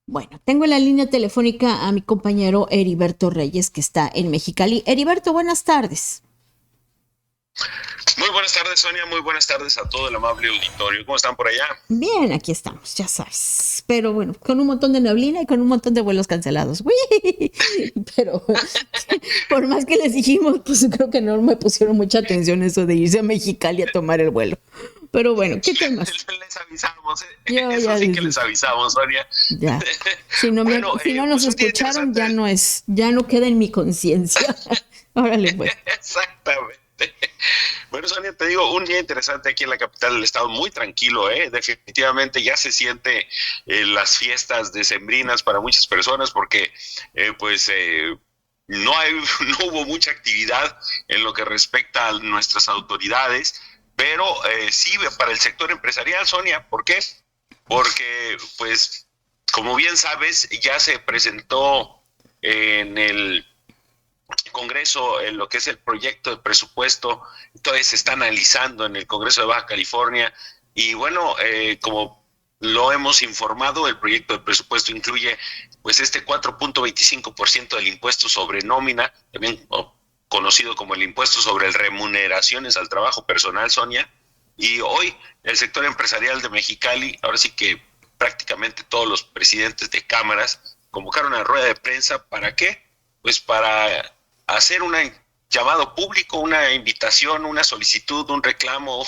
Bueno, tengo en la línea telefónica a mi compañero Heriberto Reyes, que está en Mexicali. Heriberto, buenas tardes. Muy buenas tardes, Sonia. Muy buenas tardes a todo el amable auditorio. ¿Cómo están por allá? Bien, aquí estamos, ya sabes. Pero bueno, con un montón de neblina y con un montón de vuelos cancelados. ¡Uy! Pero por más que les dijimos, pues creo que no me pusieron mucha atención eso de irse a Mexicali a tomar el vuelo. Pero bueno, ¿qué temas? Les avisamos, Yo eso ya sí les que les dije, avisamos, Sonia. ya. Bueno, Si no nos pues un día escucharon, interesante. ya no es, ya no queda en mi conciencia. Órale, pues. Exactamente. Bueno, Sonia, te digo, un día interesante aquí en la capital del estado, muy tranquilo, ¿eh? Definitivamente ya se siente las fiestas decembrinas para muchas personas porque, pues, no hay, no hubo mucha actividad en lo que respecta a nuestras autoridades, pero sí para el sector empresarial, Sonia. ¿Por qué? Porque, pues, como bien sabes, ya se presentó en el Congreso en lo que es el proyecto de presupuesto. Entonces se está analizando en el Congreso de Baja California y bueno, como lo hemos informado, el proyecto de presupuesto incluye pues este 4.25% del impuesto sobre nómina, también conocido como el impuesto sobre remuneraciones al trabajo personal, Sonia. Y hoy el sector empresarial de Mexicali, ahora sí que prácticamente todos los presidentes de cámaras convocaron una rueda de prensa. ¿Para qué? Pues para hacer un llamado público, una invitación, una solicitud, un reclamo,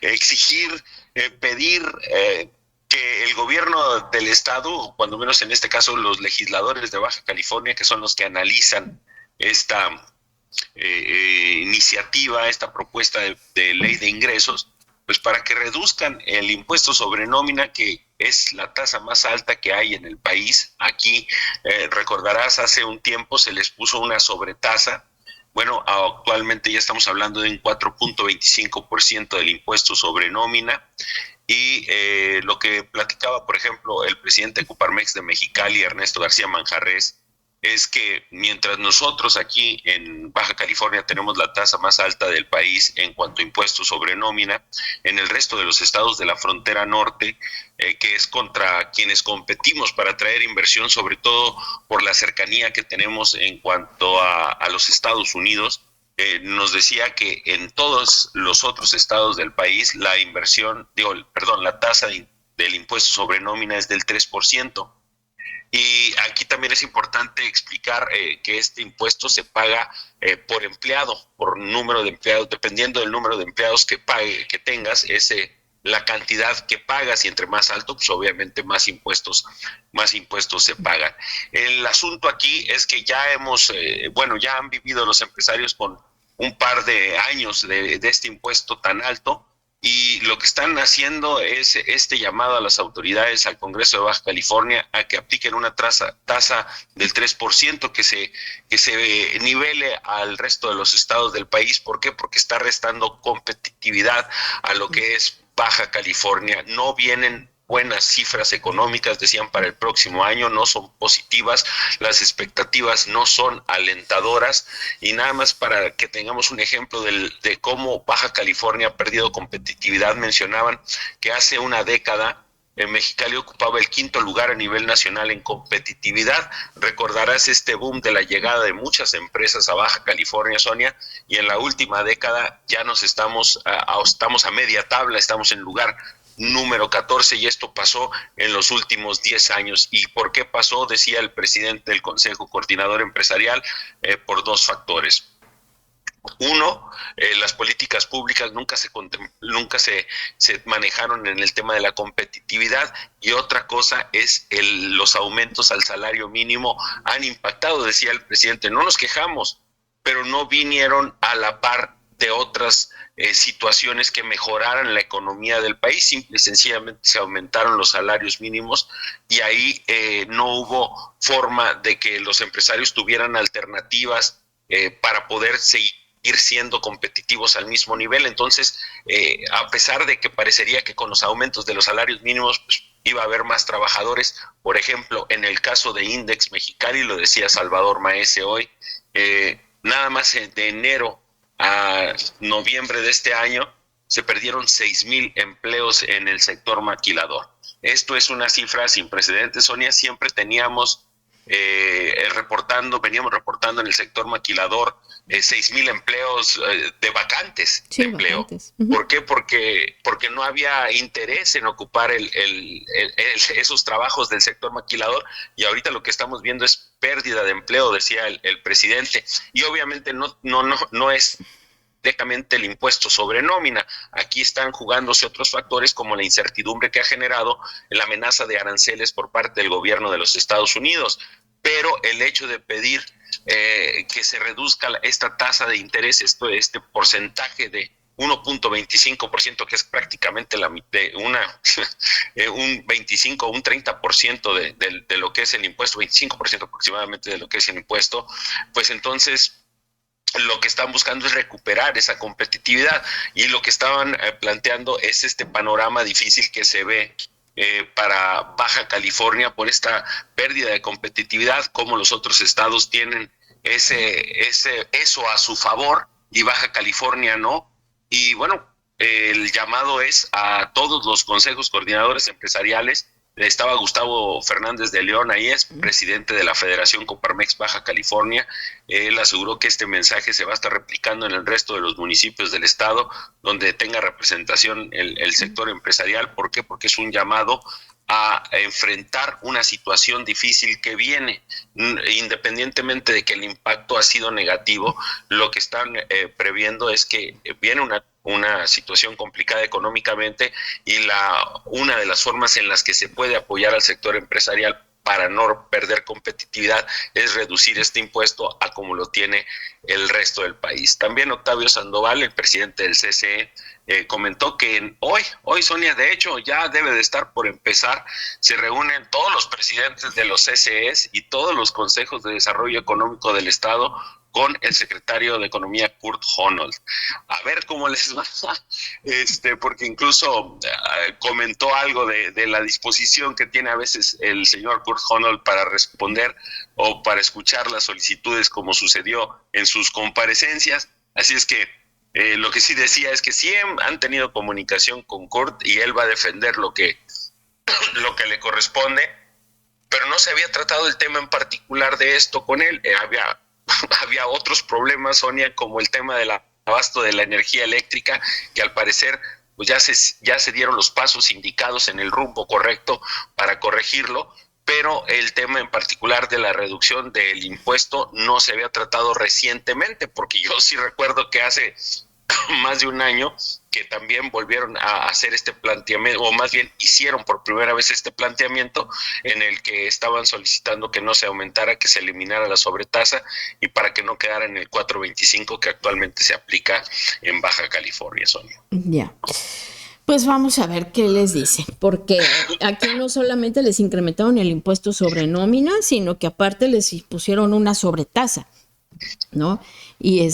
exigir, pedir que el gobierno del estado, cuando menos en este caso los legisladores de Baja California, que son los que analizan esta iniciativa, esta propuesta de ley de ingresos, pues para que reduzcan el impuesto sobre nómina, que es la tasa más alta que hay en el país. Aquí, recordarás, hace un tiempo se les puso una sobretasa. Bueno, actualmente ya estamos hablando de un 4.25% del impuesto sobre nómina. Y lo que platicaba, por ejemplo, el presidente de Coparmex de Mexicali, Ernesto García Manjarres, es que mientras nosotros aquí en Baja California tenemos la tasa más alta del país en cuanto a impuestos sobre nómina, en el resto de los estados de la frontera norte, que es contra quienes competimos para atraer inversión, sobre todo por la cercanía que tenemos en cuanto a los Estados Unidos, nos decía que en todos los otros estados del país la inversión, digo, perdón, la tasa del impuesto sobre nómina es del 3%. Y aquí también es importante explicar que este impuesto se paga por empleado, por número de empleados, dependiendo del número de empleados que tengas, la cantidad que pagas, y entre más alto, pues obviamente más impuestos se pagan. El asunto aquí es que ya bueno, ya han vivido los empresarios con un par de años de este impuesto tan alto, y lo que están haciendo es este llamado a las autoridades, al Congreso de Baja California, a que apliquen una tasa del 3%, que se nivele al resto de los estados del país. ¿Por qué? Porque está restando competitividad a lo que es Baja California. No vienen buenas cifras económicas, decían, para el próximo año, no son positivas, las expectativas no son alentadoras. Y nada más para que tengamos un ejemplo de cómo Baja California ha perdido competitividad, mencionaban que hace una década Mexicali ocupaba el quinto lugar a nivel nacional en competitividad. Recordarás este boom de la llegada de muchas empresas a Baja California, Sonia, y en la última década ya estamos a media tabla, estamos en lugar número 14, y esto pasó en los últimos 10 años. ¿Y por qué pasó? Decía el presidente del Consejo Coordinador Empresarial, por dos factores. Uno, las políticas públicas nunca se manejaron en el tema de la competitividad, y otra cosa es los aumentos al salario mínimo han impactado. Decía el presidente, no nos quejamos, pero no vinieron a la par de otras situaciones que mejoraran la economía del país. Simple y sencillamente se aumentaron los salarios mínimos, y ahí no hubo forma de que los empresarios tuvieran alternativas para poder seguir siendo competitivos al mismo nivel. Entonces, a pesar de que parecería que con los aumentos de los salarios mínimos pues, iba a haber más trabajadores, por ejemplo, en el caso de Index Mexicali, lo decía Salvador Maese hoy, nada más de enero a noviembre de este año se perdieron 6,000 empleos en el sector maquilador. Esto es una cifra sin precedentes, Sonia. Siempre teníamos veníamos reportando en el sector maquilador 6,000 empleos de vacantes Sí, de empleo. vacantes. ¿Por qué? Porque no había interés en ocupar esos trabajos del sector maquilador, y ahorita lo que estamos viendo es pérdida de empleo, decía el presidente. Y obviamente no es directamente el impuesto sobre nómina. Aquí están jugándose otros factores, como la incertidumbre que ha generado la amenaza de aranceles por parte del gobierno de los Estados Unidos. Pero el hecho de pedir que se reduzca esta tasa de interés, este porcentaje de 1.25%, que es prácticamente un 25 o un 30% de lo que es el impuesto, 25% aproximadamente de lo que es el impuesto, pues entonces lo que están buscando es recuperar esa competitividad, y lo que estaban planteando es este panorama difícil que se ve para Baja California por esta pérdida de competitividad, como los otros estados tienen eso a su favor y Baja California no. Y bueno, el llamado es a todos los consejos coordinadores empresariales. Estaba Gustavo Fernández de León, ahí es presidente de la Federación Coparmex Baja California. Él aseguró que este mensaje se va a estar replicando en el resto de los municipios del estado donde tenga representación el sector empresarial. ¿Por qué? Porque es un llamado a enfrentar una situación difícil que viene, independientemente de que el impacto ha sido negativo. Lo que están previendo es que viene una situación complicada económicamente, y una de las formas en las que se puede apoyar al sector empresarial para no perder competitividad es reducir este impuesto a como lo tiene el resto del país. También Octavio Sandoval, el presidente del CCE, comentó que hoy, Sonia, de hecho ya debe de estar por empezar, se reúnen todos los presidentes de los CCEs y todos los consejos de desarrollo económico del estado con el secretario de Economía, Kurt Honold. A ver cómo les va, porque incluso comentó algo de la disposición que tiene a veces el señor Kurt Honold para responder o para escuchar las solicitudes, como sucedió en sus comparecencias. Así es que lo que sí decía es que sí han tenido comunicación con Kurt, y él va a defender lo que le corresponde, pero no se había tratado el tema en particular de esto con él. Había otros problemas, Sonia, como el tema del abasto de la energía eléctrica, que al parecer pues ya se dieron los pasos indicados en el rumbo correcto para corregirlo, pero el tema en particular de la reducción del impuesto no se había tratado recientemente, porque yo sí recuerdo que hace más de un año que también volvieron a hacer este planteamiento, o más bien hicieron por primera vez este planteamiento, en el que estaban solicitando que no se aumentara, que se eliminara la sobretasa, y para que no quedara en el 4.25 que actualmente se aplica en Baja California, Sonia. Ya. Pues vamos a ver qué les dice, porque aquí no solamente les incrementaron el impuesto sobre nómina, sino que aparte les pusieron una sobretasa, ¿no? Y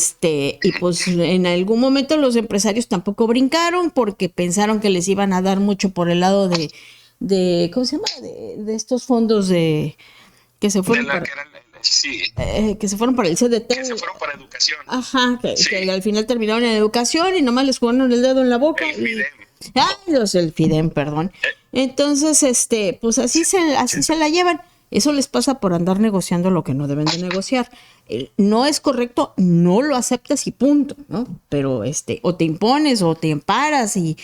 pues en algún momento los empresarios tampoco brincaron, porque pensaron que les iban a dar mucho por el lado de ¿cómo se llama? De estos fondos que se fueron que se fueron para el CDT. Que se fueron para educación. Ajá, que al final terminaron en educación y nomás les jugaron el dedo en la boca. El FIDEM, perdón. Entonces, pues así se la llevan. Eso les pasa por andar negociando lo que no deben de negociar. No es correcto, no lo aceptas y punto, ¿no? Pero o te impones o te amparas y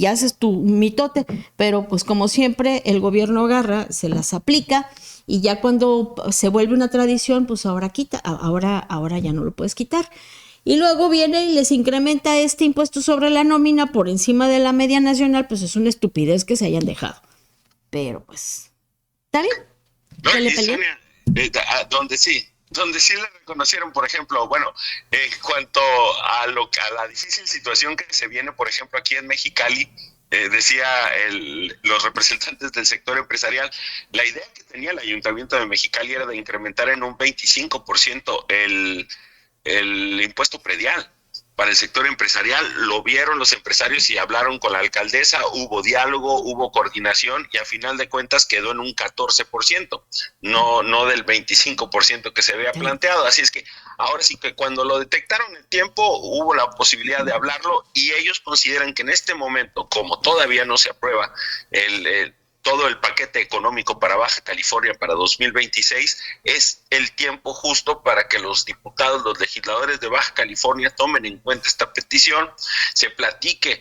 haces tu mitote, pero pues como siempre el gobierno agarra, se las aplica, y ya cuando se vuelve una tradición, pues ahora ya no lo puedes quitar. Y luego viene y les incrementa este impuesto sobre la nómina por encima de la media nacional. Pues es una estupidez que se hayan dejado. Pero pues, ¿está bien? No, y Sonia, donde sí le reconocieron, por ejemplo, bueno, en cuanto a la difícil situación que se viene, por ejemplo, aquí en Mexicali, decía los representantes del sector empresarial, la idea que tenía el Ayuntamiento de Mexicali era de incrementar en un 25% el impuesto predial para el sector empresarial. Lo vieron los empresarios y hablaron con la alcaldesa, hubo diálogo, hubo coordinación, y a final de cuentas quedó en un 14%, no del 25% que se había planteado. Así es que ahora sí que cuando lo detectaron en tiempo, hubo la posibilidad de hablarlo, y ellos consideran que en este momento, como todavía no se aprueba todo el paquete económico para Baja California para 2026, es el tiempo justo para que los diputados, los legisladores de Baja California tomen en cuenta esta petición, se platique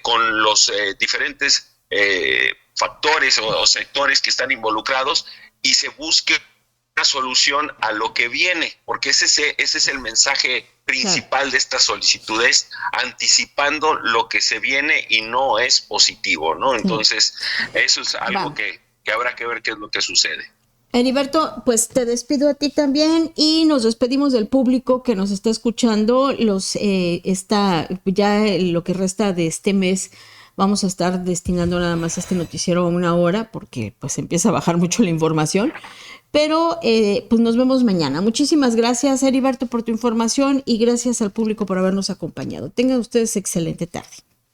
con los diferentes factores o sectores que están involucrados y se busque una solución a lo que viene, porque ese es el mensaje principal de estas solicitudes, anticipando lo que se viene y no es positivo, ¿no? Entonces, eso es algo que habrá que ver qué es lo que sucede. Heriberto, pues te despido a ti también y nos despedimos del público que nos está escuchando. Ya lo que resta de este mes vamos a estar destinando nada más a este noticiero 1 hora porque pues empieza a bajar mucho la información. Pero pues nos vemos mañana. Muchísimas gracias, Heriberto, por tu información y gracias al público por habernos acompañado. Tengan ustedes excelente tarde.